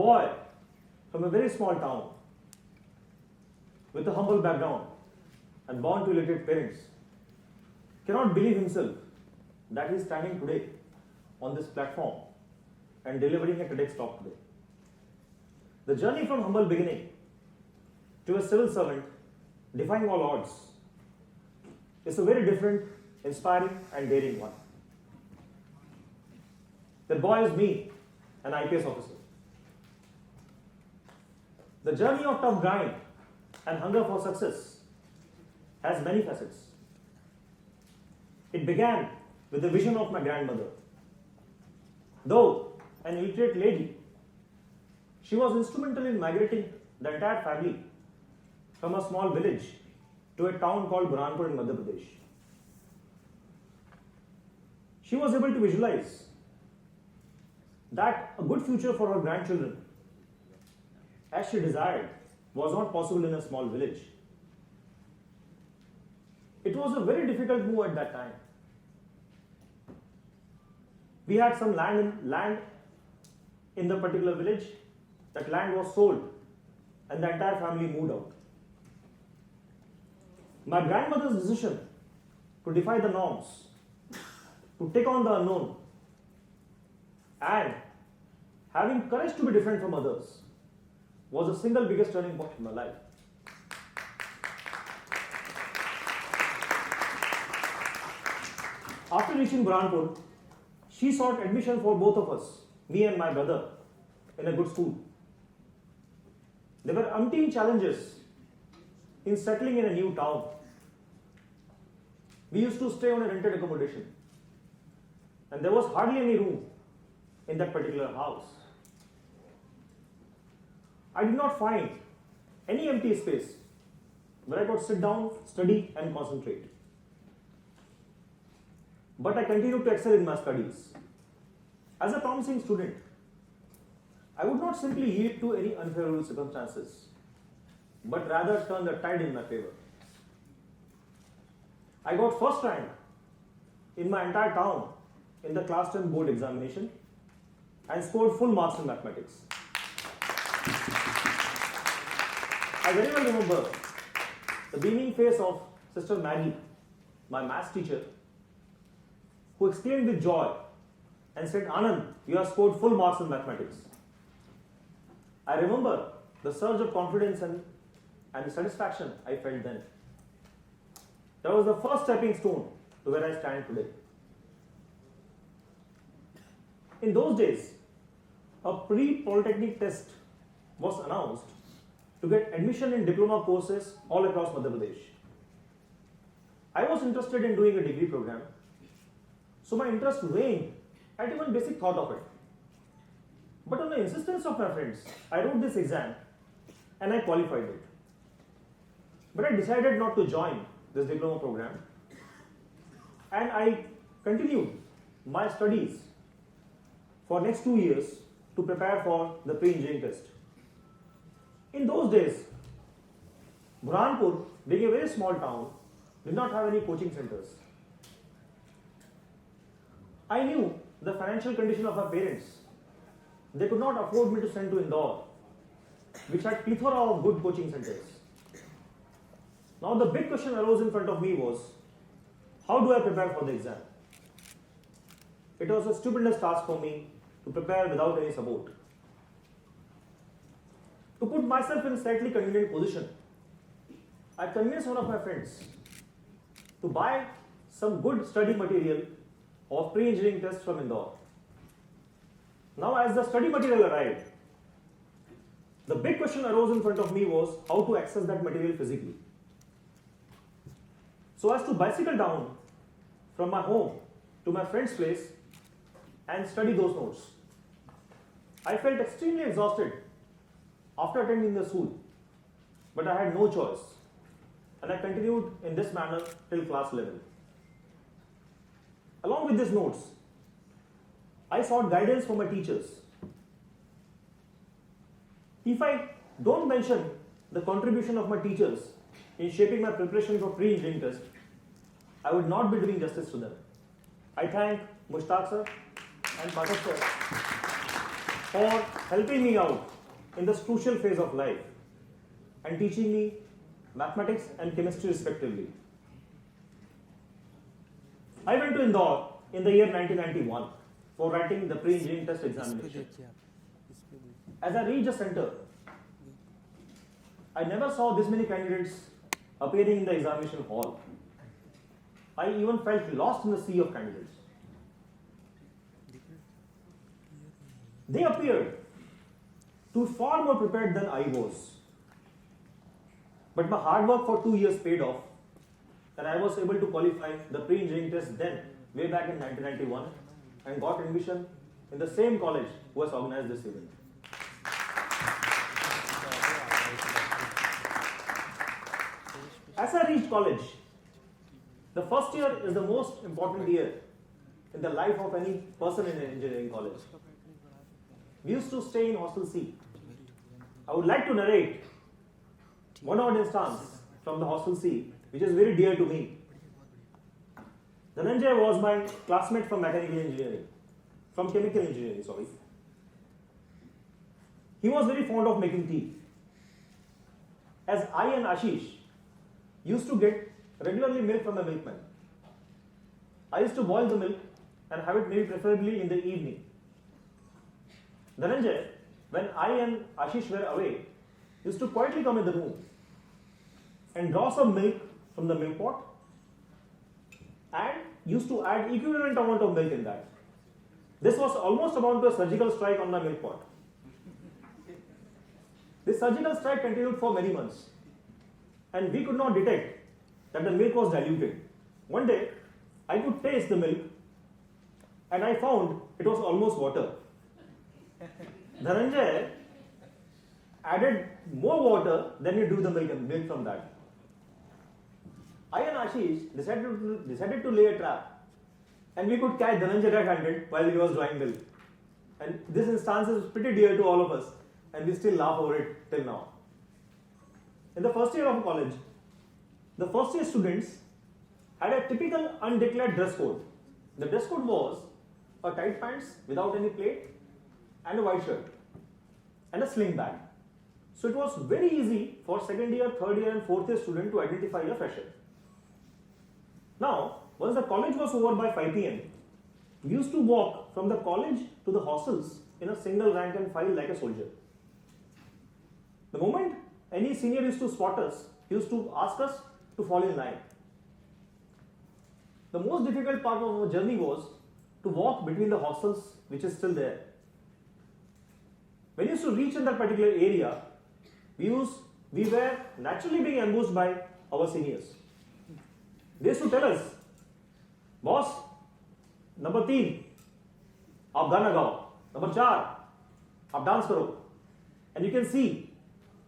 boy from a very small town with a humble background and born to illiterate parents cannot believe himself that he is standing today on this platform and delivering a TEDx talk today. The journey from humble beginning to a civil servant defying all odds is a very different, inspiring and daring one. That boy is me, an IPS officer. The journey of tough grind and hunger for success has many facets. It began with the vision of my grandmother. Though an illiterate lady, she was instrumental in migrating the entire family from a small village to a town called Burhanpur in Madhya Pradesh. She was able to visualize that a good future for her grandchildren, as she desired, was not possible in a small village. It was a very difficult move at that time. We had some land in the particular village. That land was sold and the entire family moved out. My grandmother's decision to defy the norms, to take on the unknown, and having courage to be different from others was the single biggest turning point in my life. After reaching Burhanpur, she sought admission for both of us, me and my brother, in a good school. There were umpteen challenges in settling in a new town. We used to stay on a rented accommodation, and there was hardly any room in that particular house. I did not find any empty space where I could sit down, study and concentrate. But I continued to excel in my studies. As a promising student, I would not simply yield to any unfavorable circumstances, but rather turn the tide in my favor. I got first rank in my entire town in the class 10 board examination and scored full marks in mathematics. I very well remember the beaming face of Sister Maggie, my maths teacher, who exclaimed with joy and said, "Anand, you have scored full marks in mathematics." I remember the surge of confidence and the satisfaction I felt then. That was the first stepping stone to where I stand today. In those days, a pre-polytechnic test was announced to get admission in diploma courses all across Madhya Pradesh. I was interested in doing a degree program, so my interest waned at even basic thought of it. But on the insistence of my friends, I wrote this exam and I qualified it. But I decided not to join this diploma program, and I continued my studies for next 2 years to prepare for the pre-engineering test. In those days, Burhanpur, being a very small town, did not have any coaching centers. I knew the financial condition of my parents. They could not afford me to send to Indore, which had plethora of good coaching centers. Now the big question arose in front of me was, how do I prepare for the exam? It was a stupendous task for me to prepare without any support. To put myself in a slightly convenient position, I convinced one of my friends to buy some good study material of pre-engineering tests from Indore. Now as the study material arrived, the big question arose in front of me was how to access that material physically. So as to bicycle down from my home to my friend's place and study those notes. I felt extremely exhausted after attending the school, but I had no choice, and I continued in this manner till class 11. Along with these notes, I sought guidance from my teachers. If I don't mention the contribution of my teachers in shaping my preparation for pre-engineering test, I would not be doing justice to them. I thank Mushtaq sir and Pathak sir for helping me out in this crucial phase of life and teaching me mathematics and chemistry respectively. I went to Indore in the year 1991 for writing the pre-engineering test examination. As I reached the center, I never saw this many candidates appearing in the examination hall. I even felt lost in the sea of candidates. They appeared to be far more prepared than I was. But my hard work for 2 years paid off, and I was able to qualify the pre-engineering test then, way back in 1991, and got admission in the same college who has organized this event. As I reached college, the first year is the most important year in the life of any person in an engineering college. We used to stay in Hostel C. I would like to narrate one odd instance from the Hostel C, which is very dear to me. Anand Jain was my classmate from chemical engineering, sorry. He was very fond of making tea. As I and Ashish used to get regularly milk from a milkman, I used to boil the milk and have it maybe preferably in the evening. Dhananjay, when I and Ashish were away, used to quietly come in the room and draw some milk from the milk pot and used to add equivalent amount of milk in that. This was almost amount to a surgical strike on my milk pot. This surgical strike continued for many months, and we could not detect that the milk was diluted. One day, I could taste the milk and I found it was almost water. Dhananjay added more water than you do the milk from that. I and Ashish decided to lay a trap, and we could catch Dhananjay red-handed while he was drawing milk. And this instance is pretty dear to all of us, and we still laugh over it till now. In the first year of college, the first year students had a typical undeclared dress code. The dress code was a tight pants without any plate and a white shirt and a sling bag. So it was very easy for second year, third year and fourth year student to identify a fresher. Now, once the college was over by 5 p.m., we used to walk from the college to the hostels in a single rank and file like a soldier. The moment any senior used to spot us, he used to ask us to fall in line. The most difficult part of our journey was to walk between the hostels, which is still there. When we used to reach in that particular area, we were naturally being ambushed by our seniors. They used to tell us, boss, number 3, aap gana gao. Number 4, aap dance karo. And you can see,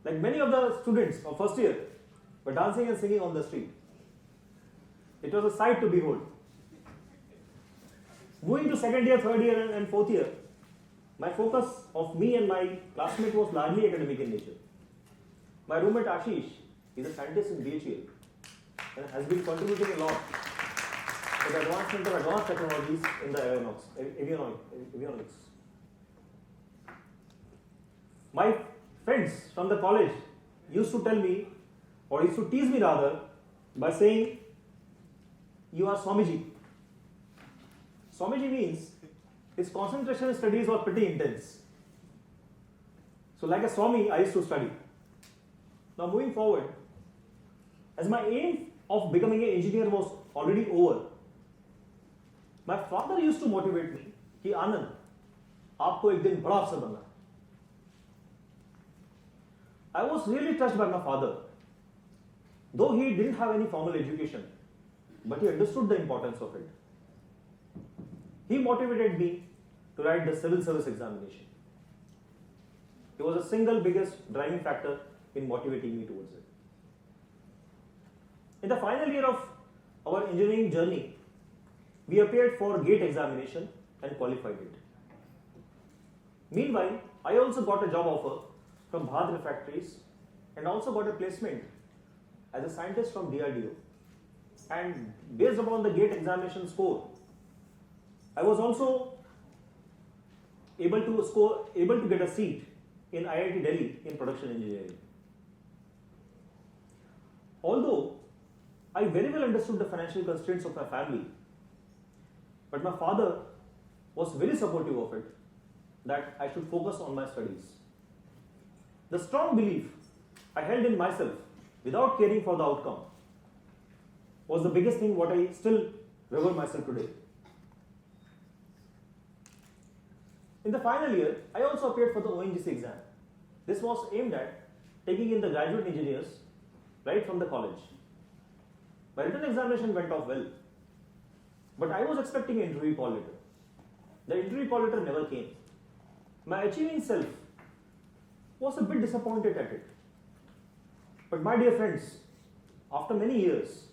like many of the students of first year were dancing and singing on the street. It was a sight to behold. Moving to second year, third year and fourth year, my focus of me and my classmate was largely academic in nature. My roommate Ashish is a scientist in BHEL and has been contributing a lot to the advancement of advanced technologies in the avionics. My friends from the college used to tell me, or used to tease me rather, by saying, "You are Swamiji." Swamiji means his concentration studies were pretty intense. So like a Swami, I used to study. Now moving forward, as my aim of becoming an engineer was already over, my father used to motivate me, कि आनंद, आपको एक दिन बड़ा अफसर बनना है. I was really touched by my father. Though he didn't have any formal education, but he understood the importance of it. He motivated me to write the civil service examination. It was the single biggest driving factor in motivating me towards it. In the final year of our engineering journey, we appeared for GATE examination and qualified it. Meanwhile, I also got a job offer from Bharat Refractories and also got a placement as a scientist from DRDO. And based upon the GATE examination score, I was also able to get a seat in IIT Delhi in production engineering. Although I very well understood the financial constraints of my family, but my father was very supportive of it, that I should focus on my studies. The strong belief I held in myself without caring for the outcome was the biggest thing what I still revere myself today. In the final year, I also appeared for the ONGC exam. This was aimed at taking in the graduate engineers right from the college. My written examination went off well, but I was expecting an interview call letter. The interview call letter never came. My achieving self was a bit disappointed at it. But my dear friends, after many years,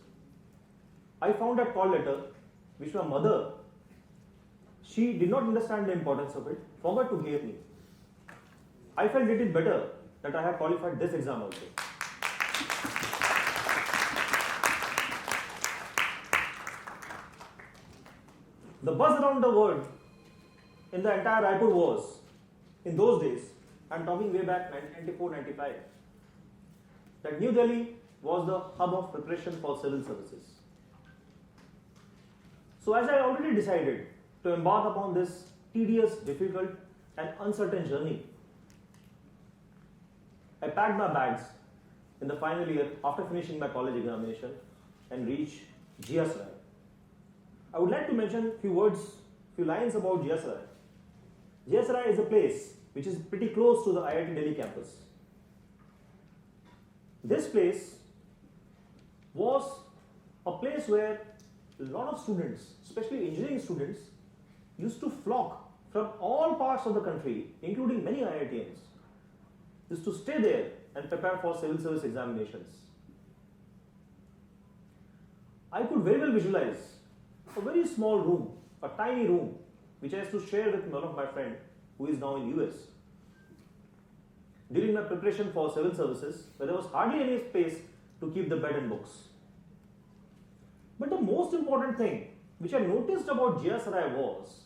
I found that call letter which my mother, she did not understand the importance of it, forgot to give me. I felt it is better that I have qualified this exam also. The buzz around the world in the entire Raipur was, in those days, I am talking way back 1994-95, that New Delhi was the hub of preparation for civil services. So as I already decided to embark upon this tedious, difficult and uncertain journey, I packed my bags in the final year after finishing my college examination and reached GS Rai. I would like to mention few lines about GS Rai. GS Rai is a place which is pretty close to the IIT Delhi campus. This place was a place where a lot of students, especially engineering students, used to flock from all parts of the country, including many IITians, used to stay there and prepare for civil service examinations. I could very well visualize a very small room, a tiny room, which I used to share with one of my friends who is now in US. During my preparation for civil services, where there was hardly any space to keep the bed and books. But the most important thing which I noticed about GS Rai was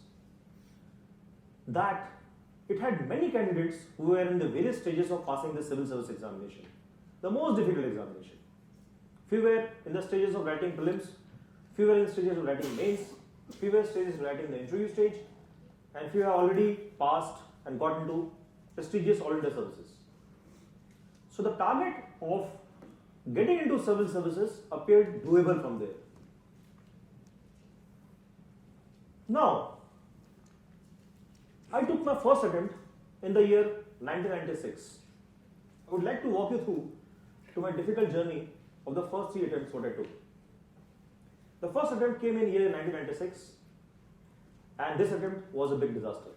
that it had many candidates who were in the various stages of passing the civil service examination, the most difficult examination. Few were in the stages of writing prelims, few were in stages of writing mains, few were stages of writing the interview stage, and few have already passed and got into prestigious all-India services. So the target of getting into civil services appeared doable from there. Now, I took my first attempt in the year 1996. I would like to walk you through to my difficult journey of the first 3 attempts what I took. The first attempt came in year 1996, and this attempt was a big disaster.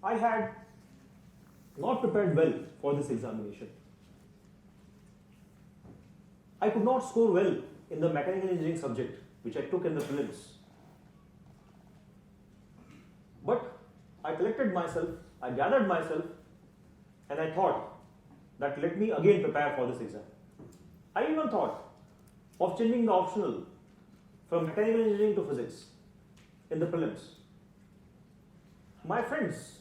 I had not prepared well for this examination. I could not score well in the mechanical engineering subject which I took in the prelims. But I collected myself, I gathered myself, and I thought that let me again prepare for this exam. I even thought of changing the optional from mechanical engineering to physics in the prelims. My friends,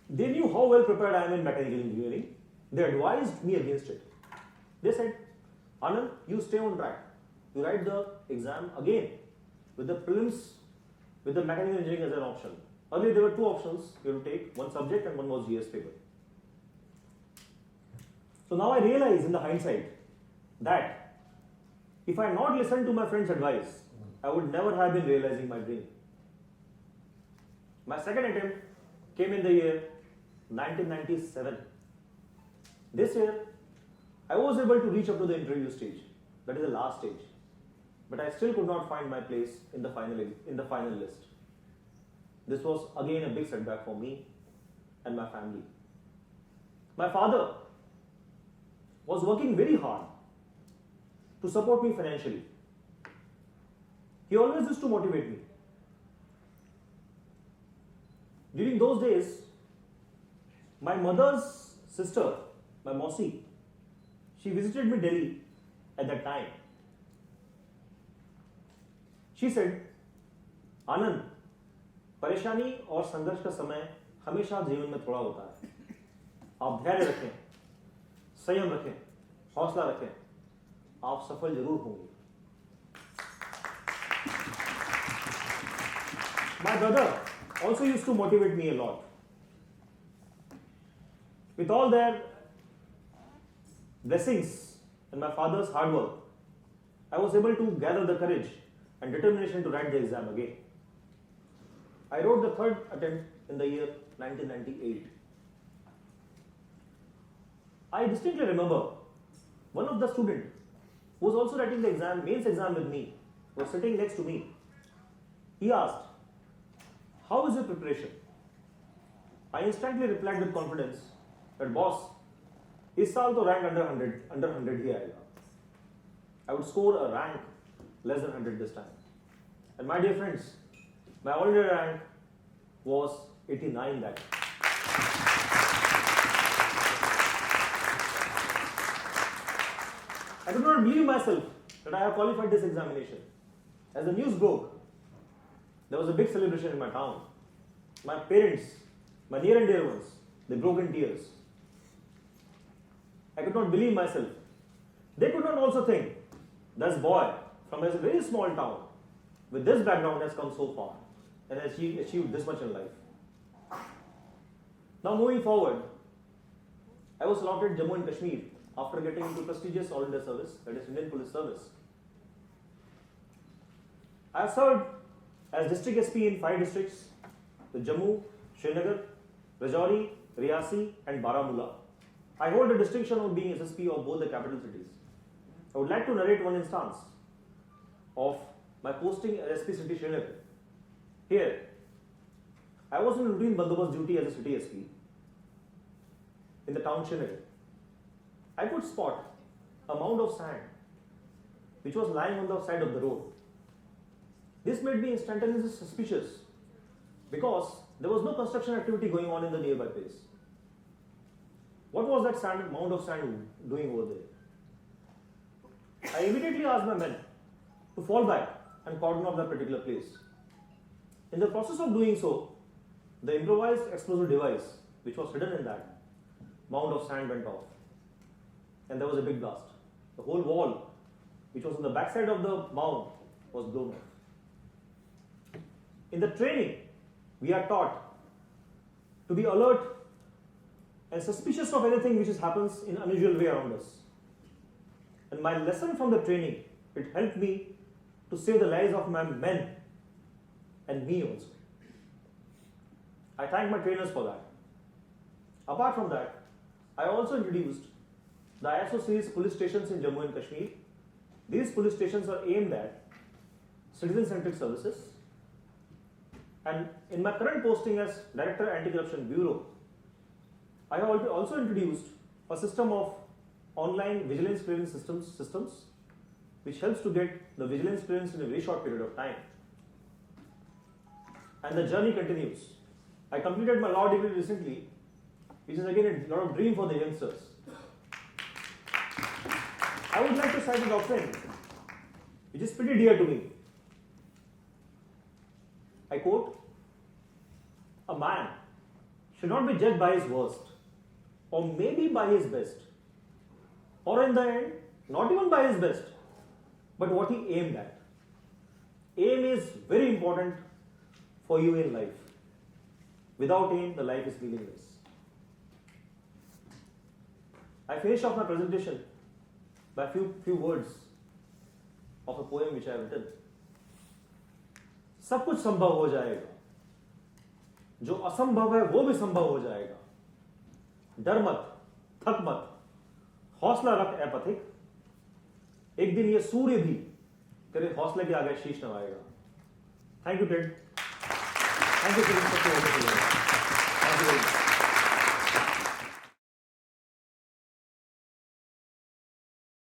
they knew how well prepared I am in mechanical engineering. They advised me against it. They said, Anand, you stay on track. You write the exam again with the prelims, with the mechanical engineering as an option. Earlier there were 2 options you have to take, one subject and one was GS paper. So now I realize in the hindsight that if I had not listened to my friend's advice, I would never have been realizing my dream. My second attempt came in the year 1997. This year, I was able to reach up to the interview stage, that is the last stage, but I still could not find my place in the final list. This was again a big setback for me and my family. My father was working very hard to support me financially. He always used to motivate me. During those days, my mother's sister, my Mausi, she visited me Delhi at that time. She said, आनंद, परेशानी और संघर्ष का समय हमेशा जीवन में थोड़ा होता है। आप धैर्य रखें, संयम रखें, हौसला रखें, आप सफल जरूर होंगे। My brother also used to motivate me a lot. With all their blessings and my father's hard work, I was able to gather the courage and determination to write the exam again. I wrote the third attempt in the year 1998. I distinctly remember one of the students who was also writing the exam, mains exam with me, was sitting next to me. He asked, "How is your preparation?" I instantly replied with confidence that, "Boss, इस साल तो rank under 100 ही आएगा." I would score a rank less than 100 this time. And my dear friends, my all-India rank was 89 that year. I could not believe myself that I have qualified this examination. As the news broke, there was a big celebration in my town. My parents, my near and dear ones, they broke in tears. I could not believe myself. They could not also think, this boy from a very small town with this background has come so far and has achieved this much in life. Now moving forward, I was allotted Jammu and Kashmir after getting into prestigious All India service, that is Indian Police Service. I have served as District SP in 5 districts, the Jammu, Srinagar, Rajouri, Riyasi and Baramulla. I hold the distinction of being SSP of both the capital cities. I would like to narrate one instance of my posting as SP city Srinagar. Here, I was in routine bandobast duty as a city SP in the town Srinagar. I could spot a mound of sand which was lying on the side of the road. This made me instantaneously suspicious because there was no construction activity going on in the nearby place. What was that mound of sand doing over there? I immediately asked my men to fall back and cordon off that particular place. In the process of doing so, the improvised explosive device which was hidden in that mound of sand went off. And there was a big blast. The whole wall, which was on the backside of the mound, was blown off. In the training, we are taught to be alert and suspicious of anything which happens in an unusual way around us. And my lesson from the training, it helped me to save the lives of my men and me also. I thank my trainers for that. Apart from that, I also introduced the ISO series police stations in Jammu and Kashmir. These police stations are aimed at citizen-centric services. And in my current posting as Director Anti-Corruption Bureau, I have also introduced a system of online vigilance clearance systems which helps to get the vigilance clearance in a very short period of time. And the journey continues. I completed my law degree recently, which is again a lot of dream for the youngsters. I would like to cite a doctrine which is pretty dear to me. I quote, "A man should not be judged by his worst, or maybe by his best, or in the end, not even by his best, but what he aimed at." Aim is very important for you in life. Without aim, the life is meaningless. I finish off my presentation by a few words of a poem which I have written. सब कुछ संभव हो जाएगा, जो असंभव है वो भी संभव हो जाएगा। डर मत, थक मत, हौसला रख ए पथिक, एक दिन ये सूर्य भी तेरे हौसले के आगे शीश नवाएगा। Thank you TED, thank you. Thank you very much.